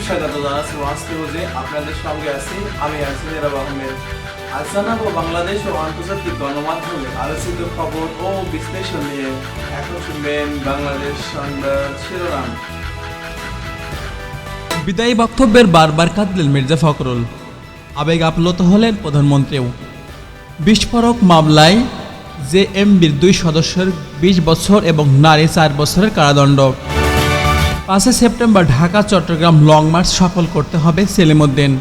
স্বাগত জানাচ্ছি আজকে রোজে আপনাদের সঙ্গে আছি আমি নীরব আহমেদ। আজ জানাবো বাংলাদেশ ও আন্তর্জাতিক গণমাধ্যমে আলোচিত খবর ও বিশ্লেষণ নিয়ে। এখন শুনবেন বাংলাদেশ সংবাদ শিরোনাম। বিদায়ী বক্তব্যের বারবার কাঁদলেন মির্জা ফখরুল, আবেগ আপ্লুত হলেন প্রধানমন্ত্রীও। বিস্ফোরক মামলায় জেএমবির 2 সদস্যের 20 বছর এবং নারী 4 বছরের কারাদণ্ড। 5 September Dhaka Chittagong long march সফল করতে হবে সেলিমউদ্দিন।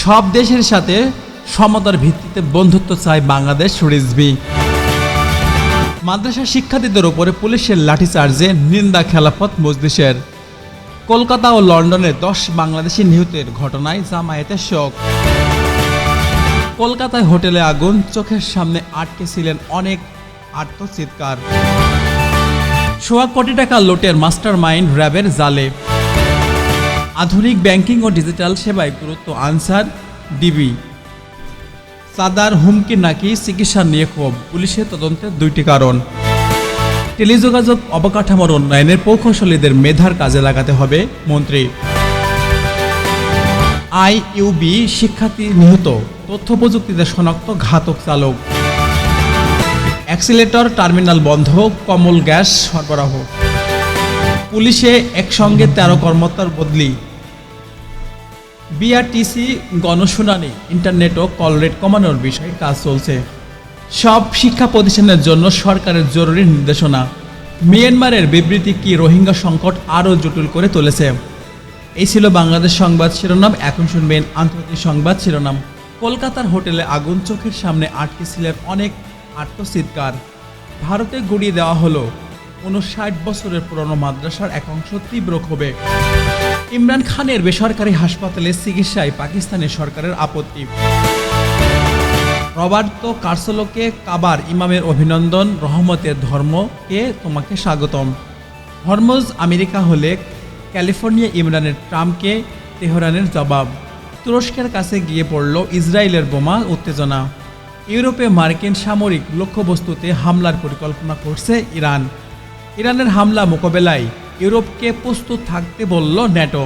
সব দেশের সাথে সমতার ভিত্তিতে বন্ধুত্ব চায় বাংলাদেশ রিজভি। মাদ্রাসা শিক্ষার্থীদের উপরে পুলিশের লাঠিচার্জে নিন্দা খেলাফত মজলিসের। কলকাতা ও লন্ডনে 10 বাংলাদেশি নিহতের ঘটনায় জামায়াতের শোক। কলকাতায় হোটেলে আগুন, চোখের সামনে আটকে ছিলেন অনেক, আত্মচিৎকার। 1.25 কোটি টাকা লুটের মাস্টার মাইন্ড র্যাবের জালে। আধুনিক ব্যাংকিং ও ডিজিটাল সেবায় গুরুত্ব আনসার ডিবি। সাদার হুমকি নাকি চিকিৎসা নিয়ে ক্ষোভ, পুলিশের তদন্তের 2টি কারণ। টেলিযোগাযোগ অবকাঠামোর উন্নয়নের প্রকৌশলীদের মেধার কাজে লাগাতে হবে মন্ত্রী। আইইউবি শিক্ষার্থী নিহত, তথ্য প্রযুক্তিতে শনাক্ত ঘাতক চালক। অ্যাক্সিলেটর টার্মিনাল বন্ধ, কমল গ্যাস সরবরাহ। পুলিশে একসঙ্গে 13 কর্মকর্তার বদলি। বিআরটিসি গণশুনানি, ইন্টারনেট ও কল রেট কমানোর বিষয়ে কাজ চলছে। সব শিক্ষা প্রতিষ্ঠানের জন্য সরকারের জরুরি নির্দেশনা। মিয়ানমারের বিবৃতি কি রোহিঙ্গা সংকট আরও জটিল করে তুলেছে। এই ছিল বাংলাদেশ সংবাদ শিরোনাম। এখন শুনবেন আন্তর্জাতিক সংবাদ শিরোনাম। কলকাতার হোটেলে আগুন, চোখের সামনে আটকে ছিলেন অনেক, আত্মচিৎকার। ভারতে গুড়িয়ে দেওয়া হলো 59 বছরের পুরনো মাদ্রাসার এক অংশ, তীব্র ক্ষোভে। ইমরান খানের বেসরকারি হাসপাতালে চিকিৎসায় পাকিস্তানের সরকারের আপত্তি। রবার্তো কার্সেলোকে কাবার ইমামের অভিনন্দন, রহমতের ধর্মকে তোমাকে স্বাগতম। হরমুজ আমেরিকা হলে ক্যালিফোর্নিয়া ইমরানের ট্রাম্পকে তেহরানের জবাব। তুরস্কের কাছে গিয়ে পড়ল ইসরায়েলের বোমা, উত্তেজনা। ইউরোপে মার্কিন সামরিক লক্ষ্যবস্তুতে হামলার পরিকল্পনা করছে ইরান। ইরানের হামলা মোকাবেলায় ইউরোপকে প্রস্তুত থাকতে বলল ন্যাটো।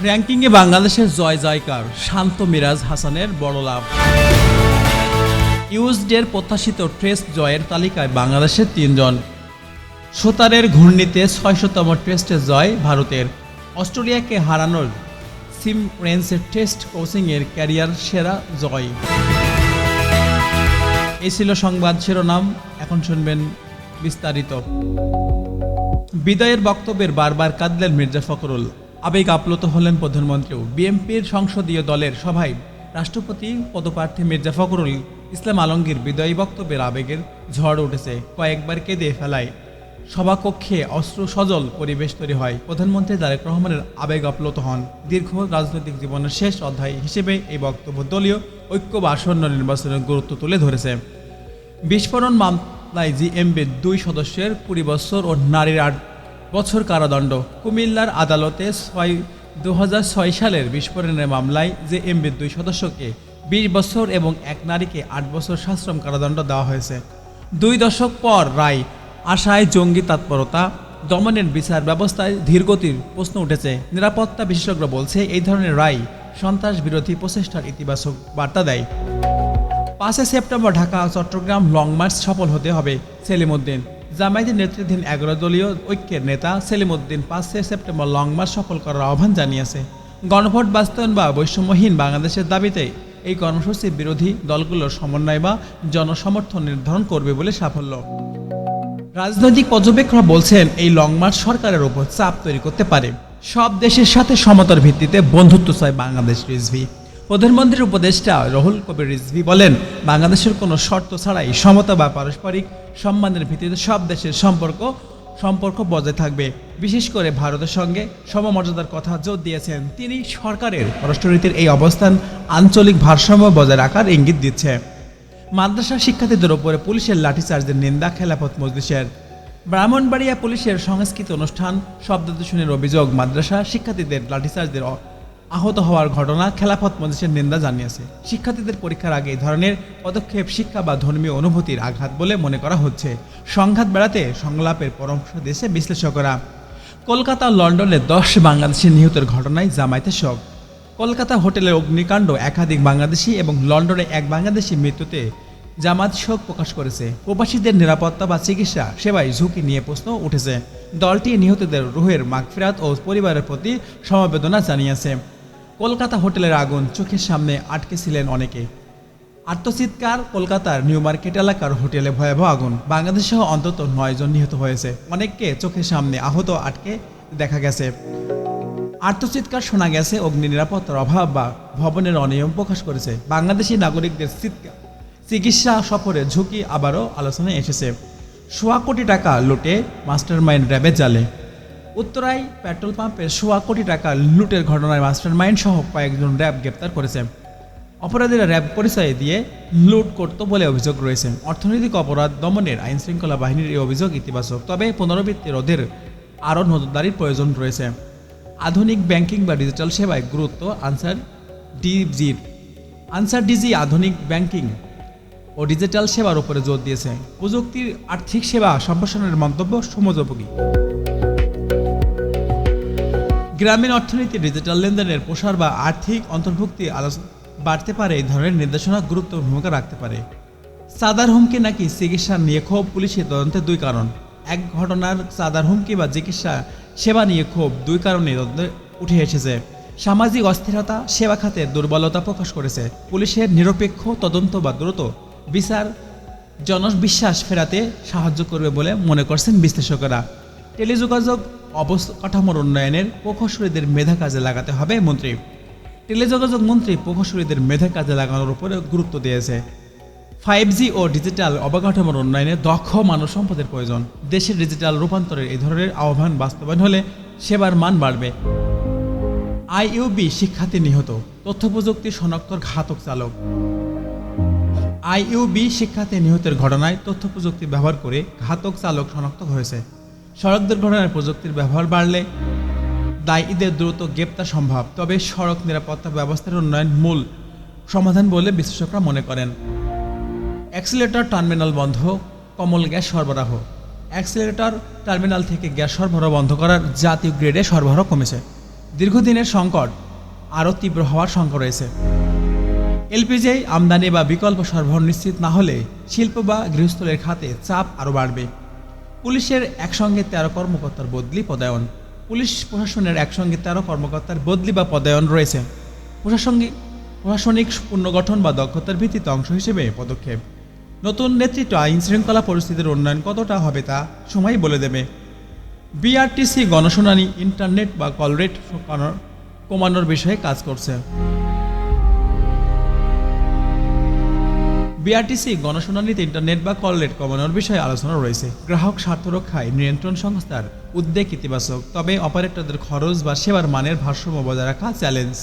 র্যাঙ্কিংয়ে বাংলাদেশের জয় জয়কার, শান্ত মিরাজ হাসানের বড় লাভ। ইউএসডির প্রত্যাশিত টেস্ট জয়ের তালিকায় বাংলাদেশের 3 জন। সোতারের ঘূর্ণিতে 600তম টেস্টে জয় ভারতের। অস্ট্রেলিয়াকে হারানোর সিম রেন্সের টেস্ট কোচিংয়ের ক্যারিয়ার সেরা জয়। এই ছিল সংবাদ শিরোনাম। এখন শুনবেন বিস্তারিত। বিদায়ের বক্তব্যের বারবার কাঁদলেন মির্জা ফখরুল, আবেগ আপ্লুত হলেন প্রধানমন্ত্রীও। বিএনপির সংসদীয় দলের সভায় রাষ্ট্রপতি পদপ্রার্থী মির্জা ফখরুল ইসলাম আলমগীর বিদায়ী বক্তব্যের আবেগের ঝড় উঠেছে। কয়েকবার কেঁদে ফেলায় সভাকক্ষে অশ্রু সজল পরিবেশ তৈরি হয়। প্রধানমন্ত্রী তারেক রহমানের আবেগ আপ্লুত হন। দীর্ঘ রাজনৈতিক জীবনের শেষ অধ্যায় হিসেবে এই বক্তব্য দলীয় ঐক্য বা আসন্ন নির্বাচনের গুরুত্ব তুলে ধরেছে। বিস্ফোরণ মামলায় জেএমবির 2 সদস্যের 20 বছর ও নারীর 8 বছর কারাদণ্ড। কুমিল্লার আদালতে 2006 সালের বিস্ফোরণের মামলায় জেএমবির 2 সদস্যকে 20 বছর এবং এক নারীকে 8 বছর সশ্রম কারাদণ্ড দেওয়া হয়েছে। 2 দশক পর রায় আশায় জঙ্গি তৎপরতা দমনের বিচার ব্যবস্থায় ধীরগতির প্রশ্ন উঠেছে। নিরাপত্তা বিশেষজ্ঞ বলছে, এই ধরনের রায় সন্ত্রাস বিরোধী প্রচেষ্টার ইতিবাচক বার্তা দেয়। 5 September Dhaka Chittagong long march সফল হতে হবে সেলিমউদ্দিন। জামায়াতের নেতৃত্বাধীন 11 দলীয় ঐক্যের নেতা সেলিমউদ্দিন 5 সেপ্টেম্বর লং মার্চ সফল করার আহ্বান জানিয়েছে। গণভোট বাস্তবায়ন বা বৈষম্যহীন বাংলাদেশের দাবিতে এই কর্মসূচি বিরোধী দলগুলোর সমন্বয় বা জনসমর্থন নির্ধারণ করবে বলে সাফল্য। রাজনৈতিক পর্যবেক্ষকরা বলছেন, এই লং মার্চ সরকারের উপর চাপ তৈরি করতে পারে। সব দেশের সাথে সমতার ভিত্তিতে বন্ধুত্ব চায় বাংলাদেশ রিজভি। প্রধানমন্ত্রীর উপদেষ্টা রুহুল কবির রিজভি বলেন, বাংলাদেশের কোনো শর্ত ছাড়াই সমতা বা পারস্পরিক সম্মানের ভিত্তিতে সব দেশের সম্পর্ক বজায় থাকবে। বিশেষ করে ভারতের সঙ্গে সমমর্যাদার কথা জোর দিয়েছেন তিনি। সরকারের পররাষ্ট্রনীতির এই অবস্থান আঞ্চলিক ভারসাম্য বজায় রাখার ইঙ্গিত দিচ্ছে। মাদ্রাসা শিক্ষার্থীদের উপরে পুলিশের লাঠিচার্জের নিন্দা খেলাফত মজলিসের। ব্রাহ্মণবাড়িয়া পুলিশের সংস্কৃত অনুষ্ঠান শব্দদূষণের অভিযোগ। মাদ্রাসা শিক্ষার্থীদের লাঠিচার্জের আহত হওয়ার ঘটনা খেলাফত মজলিসের নিন্দা জানিয়েছে। শিক্ষার্থীদের পরীক্ষার আগে এই ধরনের পদক্ষেপ শিক্ষা বা ধর্মীয় অনুভূতির আঘাত বলে মনে করা হচ্ছে। সংঘাত বেড়াতে সংলাপের পরামর্শ দিয়েছে বিশ্লেষকরা। কলকাতা ও লন্ডনে 10 বাংলাদেশি নিহতের ঘটনায় জামায়াতে শোক। কলকাতা হোটেলের অগ্নিকাণ্ড, একাধিক বাংলাদেশি এবং লন্ডনে এক বাংলাদেশি মৃত্যুতে জামায়াত শোক প্রকাশ করেছে। প্রবাসীদের নিরাপত্তা বা চিকিৎসা সেবায় ঝুঁকি নিয়ে প্রশ্ন উঠেছে। দলটি নিহতদের রুহের মাগফিরাত ও পরিবারের প্রতি সমবেদনা জানিয়েছে। কলকাতা হোটেলের আগুন, চোখের সামনে আটকে ছিলেন অনেকে। আত্মচিৎকার। কলকাতার নিউ মার্কেট এলাকার হোটেলে ভয়াবহ আগুন, বাংলাদেশ সহ অন্তত 9 জন নিহত হয়েছে। অনেককে চোখের সামনে আহত আটকে দেখা গেছে। আত্মচিৎকার শোনা গেছে। অগ্নি নিরাপত্তার অভাব বা ভবনের অনিয়ম প্রকাশ করেছে বাংলাদেশি নাগরিকদের চিৎকার। চিকিৎসা সফরের ঝুঁকি আবারও আলোচনায় এসেছে। 1.25 কোটি টাকা লুটে মাস্টারমাইন্ড র্যাবের জালে। উত্তরায় পেট্রোল পাম্পের 1.25 কোটি টাকা লুটের ঘটনায় মাস্টারমাইন্ড সহ কয়েকজন র্যাব গ্রেপ্তার করেছে। অপরাধীরা র্যাব পরিচয় দিয়ে লুট করত বলে অভিযোগ রয়েছে। অর্থনৈতিক অপরাধ দমনের আইনশৃঙ্খলা বাহিনীর এই অভিযোগ ইতিবাচক, তবে পুনরাবৃত্তি রোধের আরও নজরদারির প্রয়োজন রয়েছে। আধুনিক ব্যাংকিং বা ডিজিটাল সেবায় গুরুত্ব আনসার ডিজি আধুনিক ব্যাংকিং ও ডিজিটাল সেবার উপরে জোর দিয়েছে। প্রযুক্তির আর্থিক সেবা সম্প্রসারণের মন্তব্য সমযোপযোগী। গ্রামীণ অর্থনীতি ডিজিটাল লেনদেনের প্রসার বা আর্থিক অন্তর্ভুক্তি বাড়তে পারে। এই ধরনের নির্দেশনা গুরুত্বপূর্ণ ভূমিকা রাখতে পারে। চাঁদার হুমকি নাকি চিকিৎসা নিয়ে ক্ষোভ, পুলিশের তদন্তে 2 কারণ। এক ঘটনার চাঁদার হুমকি বা চিকিৎসা সেবা নিয়ে ক্ষোভ 2 কারণে তদন্তে উঠে এসেছে। সামাজিক অস্থিরতা, সেবা খাতের দুর্বলতা প্রকাশ করেছে। পুলিশের নিরপেক্ষ তদন্ত বা দ্রুত বিচার জনবিশ্বাস ফেরাতে সাহায্য করবে বলে মনে করছেন বিশ্লেষকেরা। টেলিযোগাযোগ অবকাঠামোর উন্নয়নের প্রকৌশলীদের মেধা কাজে লাগাতে হবে মন্ত্রী। টেলিযোগাযোগ মন্ত্রী প্রকৌশলীদের মেধা কাজে লাগানোর উপরে গুরুত্ব দিয়েছে। 5G ও ডিজিটাল অবকাঠামোর উন্নয়নে দক্ষ মানব সম্পদের প্রয়োজন। দেশের ডিজিটাল রূপান্তরের এই ধরনের আহ্বান বাস্তবায়ন হলে সেবার মান বাড়বে। আইইউবি শিক্ষার্থী নিহত, তথ্য প্রযুক্তি শনাক্তর ঘাতক চালক। আইইউবি শিক্ষার্থী নিহতের ঘটনায় তথ্য প্রযুক্তি ব্যবহার করে ঘাতক চালক শনাক্ত হয়েছে। সড়ক দুর্ঘটনায় প্রযুক্তির ব্যবহার বাড়লে দায়ীদের দ্রুত গ্রেপ্তার সম্ভব, তবে সড়ক নিরাপত্তা ব্যবস্থার উন্নয়ন মূল সমাধান বলে বিশ্লেষকরা মনে করেন। অ্যাক্সিলারেটর টার্মিনাল বন্ধ, কমল গ্যাস সরবরাহ। অ্যাক্সিলারেটর টার্মিনাল থেকে গ্যাস সরবরাহ বন্ধ করার জাতীয় গ্রেডে সরবরাহ কমেছে। দীর্ঘদিনের সংকট আরও তীব্র হওয়ার শঙ্কা রয়েছে। এলপিজি আমদানি বা বিকল্প সরবরাহ নিশ্চিত না হলে শিল্প বা গৃহস্থলের খাতে চাপ আরও বাড়বে। পুলিশের একসঙ্গে 13 কর্মকর্তার বদলি পদায়ন। পুলিশ প্রশাসনের একসঙ্গে 13 কর্মকর্তার বদলি বা পদায়ন রয়েছে। প্রশাসনিক পুনর্গঠন বা দক্ষতার ভিত্তিতে অংশ হিসেবে পদক্ষেপ। নতুন নেতৃত্ব আইন শৃঙ্খলা পরিস্থিতির উন্নয়ন কতটা হবে তা সময় বলে দেবে। বিআরটিসি গণশুনানি ইন্টারনেট বা কল রেট কমানোর বিষয়ে কাজ করছে। বিআরটিসি গণশুনানিতে ইন্টারনেট বা কল রেট কমানোর বিষয়ে আলোচনা রয়েছে। গ্রাহক স্বার্থ রক্ষায় নিয়ন্ত্রণ সংস্থার উদ্বেগ ইতিবাচক, তবে অপারেটরদের খরচ বা সেবার মানের ভারসাম্য বজায় রাখা চ্যালেঞ্জ।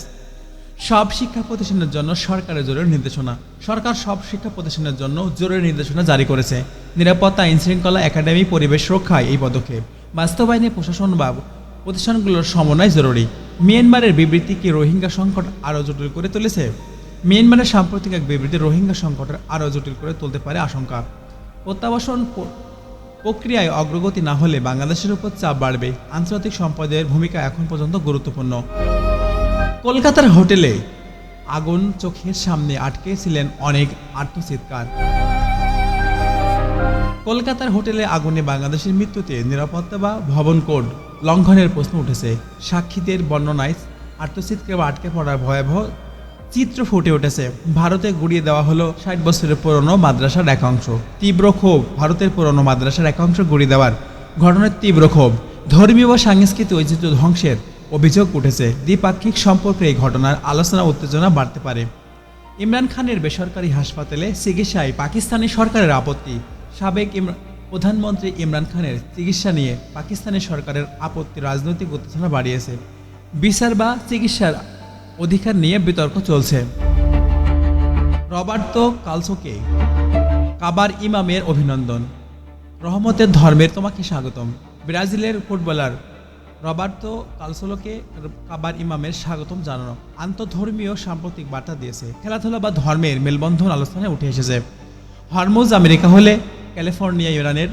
সব শিক্ষা প্রতিষ্ঠানের জন্য সরকারের জরুরি নির্দেশনা। সরকার সব শিক্ষা প্রতিষ্ঠানের জন্য জরুরি নির্দেশনা জারি করেছে। নিরাপত্তা, আইন শৃঙ্খলা, একাডেমি, পরিবেশ রক্ষায় এই পদক্ষেপ বাস্তবায়নে প্রশাসন বা প্রতিষ্ঠানগুলোর সমন্বয় জরুরি। মিয়ানমারের বিবৃতি কি রোহিঙ্গা সংকট আরও জটিল করে তুলেছে? মিয়ানমারের সাম্প্রতিক এক বিবৃতি রোহিঙ্গা সংকটের আরও জটিল করে তুলতে পারে আশঙ্কা। প্রত্যাবাসন প্রক্রিয়ায় অগ্রগতি না হলে বাংলাদেশের উপর চাপ বাড়বে। আন্তর্জাতিক সম্প্রদায়ের ভূমিকা এখন পর্যন্ত গুরুত্বপূর্ণ। কলকাতার হোটেলে আগুন, চোখের সামনে আটকে ছিলেন অনেক আত্মচিৎকার। কলকাতার হোটেলে আগুনে বাংলাদেশের মৃত্যুতে নিরাপত্তা বা ভবন কোড লঙ্ঘনের প্রশ্ন উঠেছে। সাক্ষীদের বর্ণনায় আত্মচিৎকার বা আটকে পড়ার ভয়াবহ চিত্র ফুটে উঠেছে। ভারতে গুড়িয়ে দেওয়া হলো 60 বছরের পুরনো মাদ্রাসার এক অংশ। তীব্র ক্ষোভ। ভারতের পুরনো মাদ্রাসার এক অংশ গুড়িয়ে দেওয়ার ঘটনার তীব্র ক্ষোভ। ধর্মীয় ও সাংস্কৃতিক ঐতিহ্য ধ্বংসের অভিযোগ উঠেছে। দ্বিপাক্ষিক সম্পর্কে এই ঘটনার আলোচনা উত্তেজনা বাড়তে পারে। ইমরান খানের বেসরকারি হাসপাতালে চিকিৎসায় পাকিস্তানি সরকারের আপত্তি। সাবেক প্রধানমন্ত্রী ইমরান খানের চিকিৎসা নিয়ে পাকিস্তানি সরকারের আপত্তি রাজনৈতিক উত্তেজনা বাড়িয়েছে। বিচার বা চিকিৎসার অধিকার নিয়ে বিতর্ক চলছে। রবার্তো কালসোকে কাবার ইমামের অভিনন্দন। রহমতের ধর্মের তোমাকে স্বাগতম। ব্রাজিলের ফুটবলার রবার্তো কালসোলোকে কাবার ইমামের স্বাগতম জানানো আন্তঃধর্মীয় সাম্প্রতিক বার্তা দিয়েছে। খেলাধুলা বা ধর্মের মেলবন্ধন আলোচনায় উঠে এসেছে। হরমুজ আমেরিকা হলে ক্যালিফোর্নিয়া ইরানের,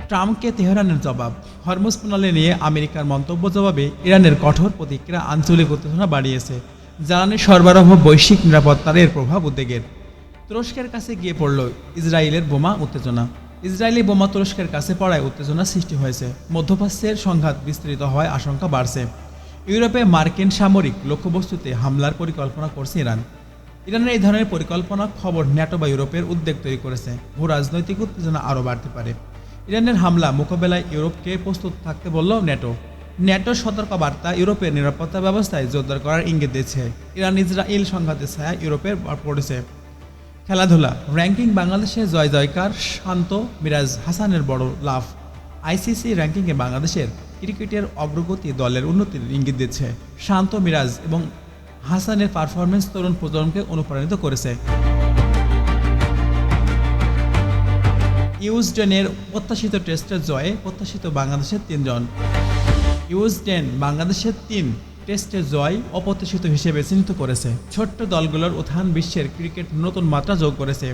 ট্রাম্পকে তেহরানের জবাব। হরমুজ প্রণালী নিয়ে আমেরিকার মন্তব্য জবাবে ইরানের কঠোর প্রতিক্রিয়া আঞ্চলিক উত্তেজনা বাড়িয়েছে। জ্বালানি সরবরাহ বৈশ্বিক নিরাপত্তার এর প্রভাব উদ্বেগের। তুরস্কের কাছে গিয়ে পড়ল ইসরায়েলের বোমা উত্তেজনা। ইসরায়েলি বোমা তুরস্কের কাছে পড়ায় উত্তেজনা সৃষ্টি হয়েছে। মধ্যপ্রাচ্যের সংঘাত বিস্তৃত হওয়ায় আশঙ্কা বাড়ছে। ইউরোপে মার্কিন সামরিক লক্ষ্যবস্তুতে হামলার পরিকল্পনা করছে ইরান। ইরানের এই ধরনের পরিকল্পনা খবর ন্যাটো বা ইউরোপের উদ্বেগ তৈরি করেছে। ভূ রাজনৈতিক উত্তেজনা আরও বাড়তে পারে। ইরানের হামলা মোকাবেলায় ইউরোপকে প্রস্তুত থাকতে বলল ন্যাটো। ন্যাটোর সতর্কবার্তা ইউরোপের নিরাপত্তা ব্যবস্থায় জোরদার করার ইঙ্গিত দিচ্ছে। ইরান ইসরায়েল সংঘাতের ছায়া ইউরোপের পড়েছে। খেলাধুলা র্যাঙ্কিং বাংলাদেশে জয় জয়কার, শান্ত মিরাজ হাসানের বড় লাভ। আইসিসি র্যাঙ্কিংয়ে বাংলাদেশের ক্রিকেটের অগ্রগতি দলের উন্নতির ইঙ্গিত দিচ্ছে। শান্ত মিরাজ এবং হাসানের পারফরমেন্স তরুণ প্রজন্মকে অনুপ্রাণিত করেছে। ইউজডেনের প্রত্যাশিত টেস্টের জয়ে প্রত্যাশিত বাংলাদেশের 3 জন। ইউজডেন বাংলাদেশের 3 টেস্টের জয় অপ্রত্যাশিত হিসেবে চিহ্নিত করেছে। ছোট্ট দলগুলোর উত্থান বিশ্বের ক্রিকেট নতুন মাত্রা যোগ করেছে।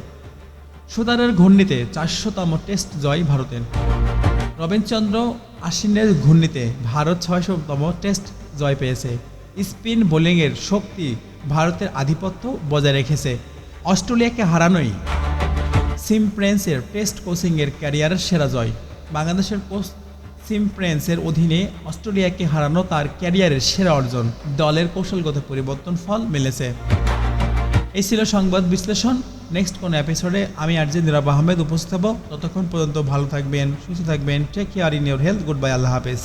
সুদানের ঘূর্ণিতে 400তম টেস্ট জয় ভারতের। রবীন্দ্রচন্দ্র আশ্বিনের ঘূর্ণিতে ভারত 600তম টেস্ট জয় পেয়েছে। স্পিন বোলিংয়ের শক্তি ভারতের আধিপত্য বজায় রেখেছে। অস্ট্রেলিয়াকে হারানোই সিম প্রেন্সের টেস্ট কোচিংয়ের ক্যারিয়ারের সেরা জয়। বাংলাদেশের কোচ সিম প্রেন্সের অধীনে অস্ট্রেলিয়াকে হারানো তার ক্যারিয়ারের সেরা অর্জন। দলের কৌশলগত পরিবর্তন ফল মিলেছে। এই ছিল সংবাদ বিশ্লেষণ। নেক্সট কোন এপিসোডে আমি আরজে নীরব আহমেদ উপস্থিত হব। ততক্ষণ পর্যন্ত ভালো থাকবেন, সুস্থ থাকবেন। Take care in your health. Goodbye, আল্লাহ হাফেজ।